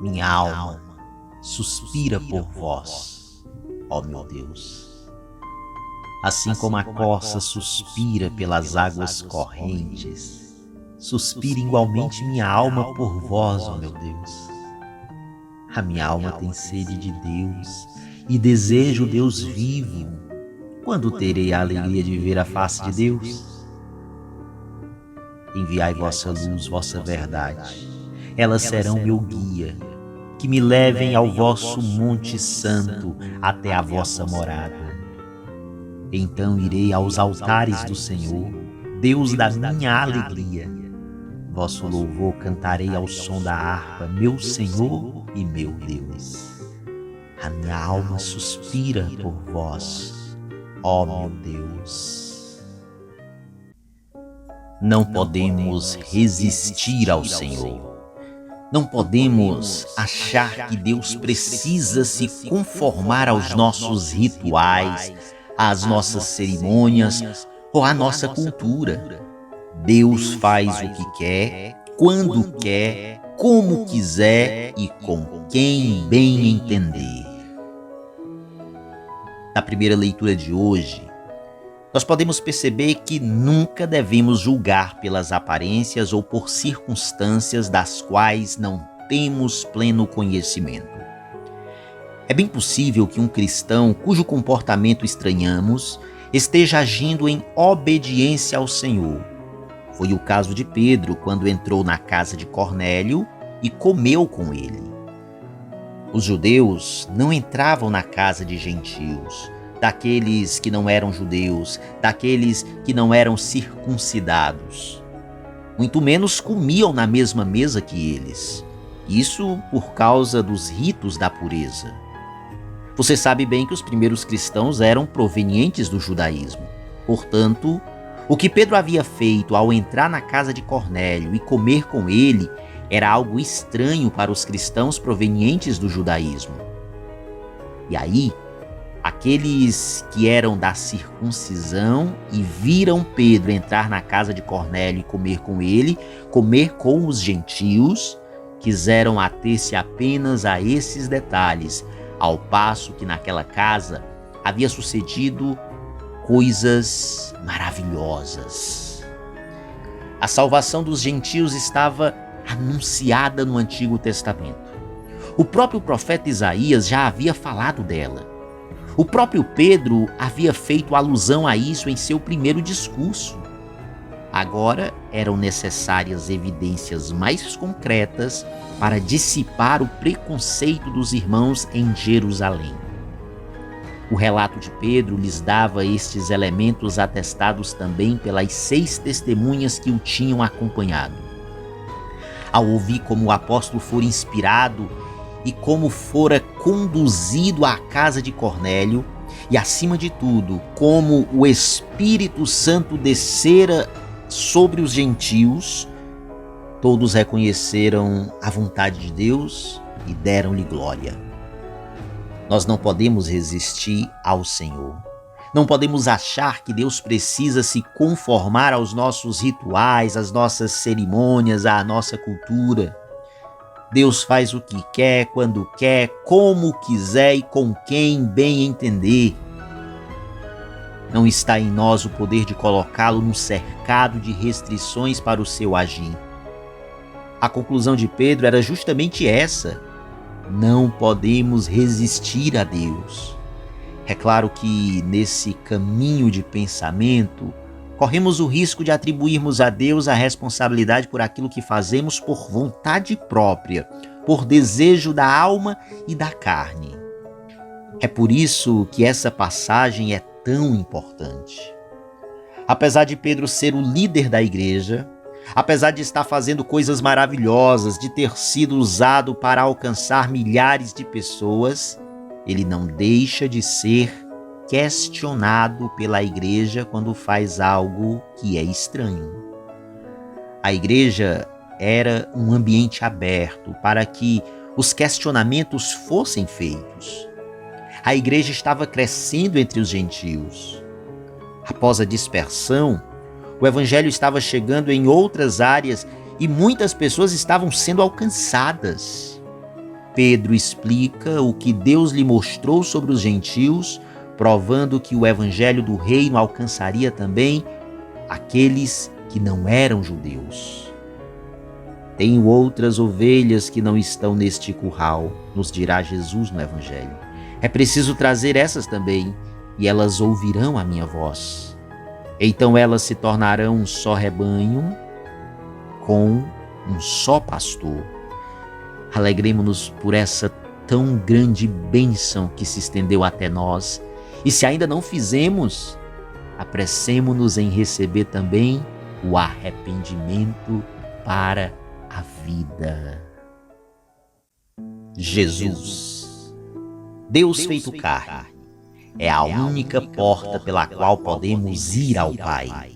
Minha alma suspira por vós, ó meu Deus. Assim como a corça suspira pelas águas correntes, suspira igualmente minha alma por vós, ó meu Deus. A minha alma tem sede de Deus e desejo o Deus vivo. Quando terei a alegria de ver a face de Deus? Enviai vossa luz, vossa verdade. Elas serão meu guia, que me levem ao vosso Monte Santo, até a vossa morada. Então irei aos altares do Senhor, Deus da minha alegria. Vosso louvor cantarei ao som da harpa, meu Senhor e meu Deus. A minha alma suspira por vós, ó meu Deus. Não podemos resistir ao Senhor. Não podemos achar que Deus precisa se conformar aos nossos rituais, às nossas cerimônias ou à nossa cultura. Deus faz o que quer, quando quer, como quiser e com quem bem entender. Na primeira leitura de hoje, nós podemos perceber que nunca devemos julgar pelas aparências ou por circunstâncias das quais não temos pleno conhecimento. É bem possível que um cristão cujo comportamento estranhamos esteja agindo em obediência ao Senhor. Foi o caso de Pedro quando entrou na casa de Cornélio e comeu com ele. Os judeus não entravam na casa de gentios, daqueles que não eram judeus, daqueles que não eram circuncidados. Muito menos comiam na mesma mesa que eles. Isso por causa dos ritos da pureza. Você sabe bem que os primeiros cristãos eram provenientes do judaísmo. Portanto, o que Pedro havia feito ao entrar na casa de Cornélio e comer com ele era algo estranho para os cristãos provenientes do judaísmo. E aí, aqueles que eram da circuncisão e viram Pedro entrar na casa de Cornélio e comer com ele, comer com os gentios, quiseram ater-se apenas a esses detalhes, ao passo que naquela casa havia sucedido coisas maravilhosas. A salvação dos gentios estava anunciada no Antigo Testamento. O próprio profeta Isaías já havia falado dela. O próprio Pedro havia feito alusão a isso em seu primeiro discurso. Agora eram necessárias evidências mais concretas para dissipar o preconceito dos irmãos em Jerusalém. O relato de Pedro lhes dava estes elementos atestados também pelas 6 testemunhas que o tinham acompanhado. Ao ouvir como o apóstolo fora inspirado e como fora conduzido à casa de Cornélio, e acima de tudo, como o Espírito Santo descera sobre os gentios, todos reconheceram a vontade de Deus e deram-lhe glória. Nós não podemos resistir ao Senhor. Não podemos achar que Deus precisa se conformar aos nossos rituais, às nossas cerimônias, à nossa cultura. Deus faz o que quer, quando quer, como quiser e com quem bem entender. Não está em nós o poder de colocá-lo num cercado de restrições para o seu agir. A conclusão de Pedro era justamente essa: não podemos resistir a Deus. É claro que nesse caminho de pensamento, corremos o risco de atribuirmos a Deus a responsabilidade por aquilo que fazemos por vontade própria, por desejo da alma e da carne. É por isso que essa passagem é tão importante. Apesar de Pedro ser o líder da igreja, apesar de estar fazendo coisas maravilhosas, de ter sido usado para alcançar milhares de pessoas, ele não deixa de ser questionado pela igreja quando faz algo que é estranho. A igreja era um ambiente aberto para que os questionamentos fossem feitos. A igreja estava crescendo entre os gentios. Após a dispersão, o evangelho estava chegando em outras áreas e muitas pessoas estavam sendo alcançadas. Pedro explica o que Deus lhe mostrou sobre os gentios, provando que o evangelho do reino alcançaria também aqueles que não eram judeus. Tenho outras ovelhas que não estão neste curral, nos dirá Jesus no evangelho. É preciso trazer essas também, e elas ouvirão a minha voz. Então elas se tornarão um só rebanho, com um só pastor. Alegremo-nos por essa tão grande bênção que se estendeu até nós. E se ainda não fizemos, apressemo-nos em receber também o arrependimento para a vida. Jesus, Deus feito carne, é a única porta pela qual podemos ir ao Pai.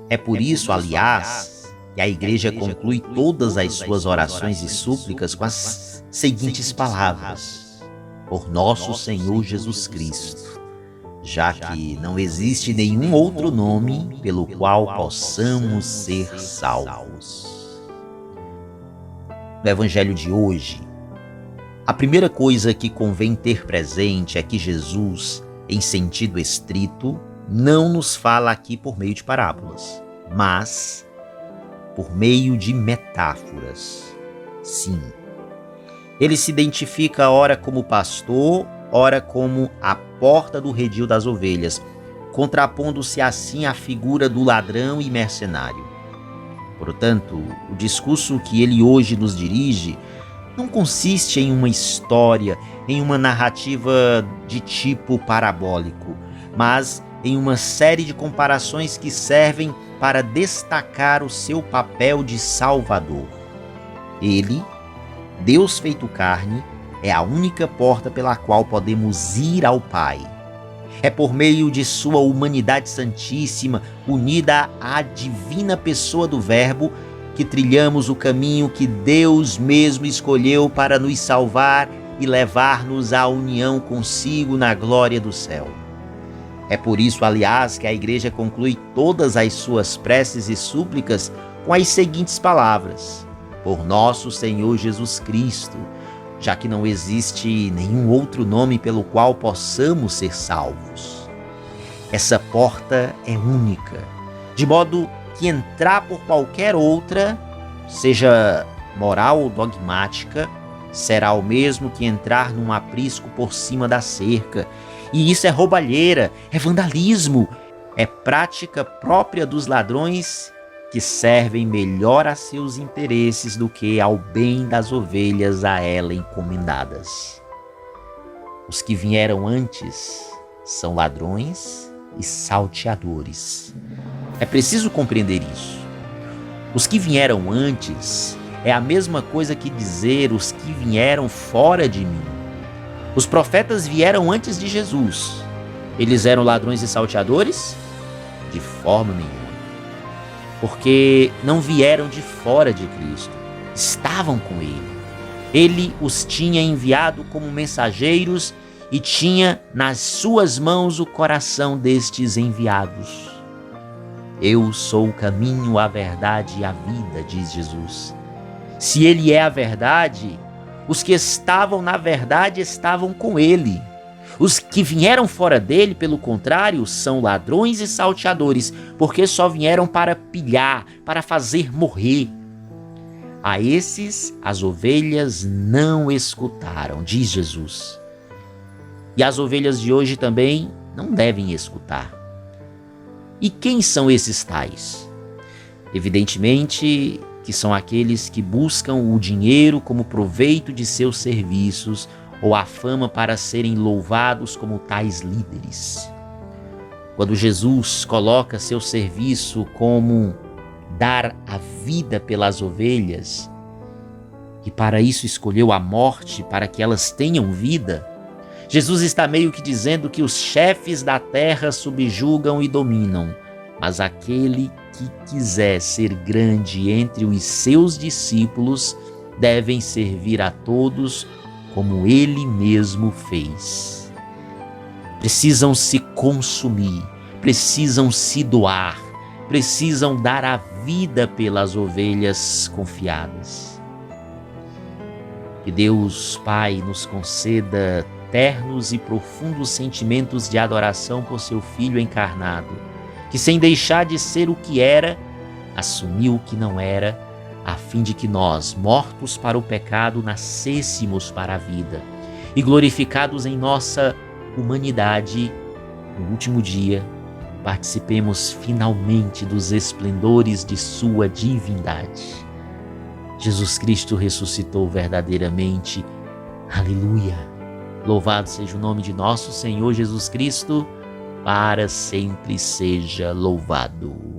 É por isso, aliás, que a Igreja conclui todas as suas orações e súplicas com as seguintes palavras: por nosso Senhor Jesus Cristo, já que não existe nenhum outro nome pelo qual possamos ser salvos. No Evangelho de hoje, a primeira coisa que convém ter presente é que Jesus, em sentido estrito, não nos fala aqui por meio de parábolas, mas por meio de metáforas. Sim, ele se identifica ora como pastor, ora como a porta do redil das ovelhas, contrapondo-se assim à figura do ladrão e mercenário. Portanto, o discurso que ele hoje nos dirige não consiste em uma história, em uma narrativa de tipo parabólico, mas em uma série de comparações que servem para destacar o seu papel de Salvador. Ele, Deus feito carne, é a única porta pela qual podemos ir ao Pai. É por meio de sua humanidade santíssima, unida à divina pessoa do Verbo, que trilhamos o caminho que Deus mesmo escolheu para nos salvar e levar-nos à união consigo na glória do céu. É por isso, aliás, que a Igreja conclui todas as suas preces e súplicas com as seguintes palavras: por nosso Senhor Jesus Cristo, já que não existe nenhum outro nome pelo qual possamos ser salvos. Essa porta é única, de modo que entrar por qualquer outra, seja moral ou dogmática, será o mesmo que entrar num aprisco por cima da cerca. E isso é roubalheira, é vandalismo, é prática própria dos ladrões que servem melhor a seus interesses do que ao bem das ovelhas a ela encomendadas. Os que vieram antes são ladrões e salteadores. É preciso compreender isso. Os que vieram antes é a mesma coisa que dizer os que vieram fora de mim. Os profetas vieram antes de Jesus. Eles eram ladrões e salteadores? De forma nenhuma. Porque não vieram de fora de Cristo. Estavam com Ele. Ele os tinha enviado como mensageiros e tinha nas suas mãos o coração destes enviados. Eu sou o caminho, a verdade e a vida, diz Jesus. Se Ele é a verdade, os que estavam na verdade estavam com Ele. Os que vieram fora dele, pelo contrário, são ladrões e salteadores, porque só vieram para pilhar, para fazer morrer. A esses as ovelhas não escutaram, diz Jesus. E as ovelhas de hoje também não devem escutar. E quem são esses tais? Evidentemente que são aqueles que buscam o dinheiro como proveito de seus serviços ou a fama para serem louvados como tais líderes. Quando Jesus coloca seu serviço como dar a vida pelas ovelhas, e para isso escolheu a morte para que elas tenham vida, Jesus está meio que dizendo que os chefes da terra subjugam e dominam, mas aquele que quiser ser grande entre os seus discípulos devem servir a todos como ele mesmo fez. Precisam se consumir, precisam se doar, precisam dar a vida pelas ovelhas confiadas. Que Deus Pai nos conceda ternos e profundos sentimentos de adoração por seu Filho encarnado, que sem deixar de ser o que era, assumiu o que não era, a fim de que nós, mortos para o pecado, nascêssemos para a vida e glorificados em nossa humanidade, no último dia, participemos finalmente dos esplendores de sua divindade. Jesus Cristo ressuscitou verdadeiramente. Aleluia! Louvado seja o nome de nosso Senhor Jesus Cristo, para sempre seja louvado.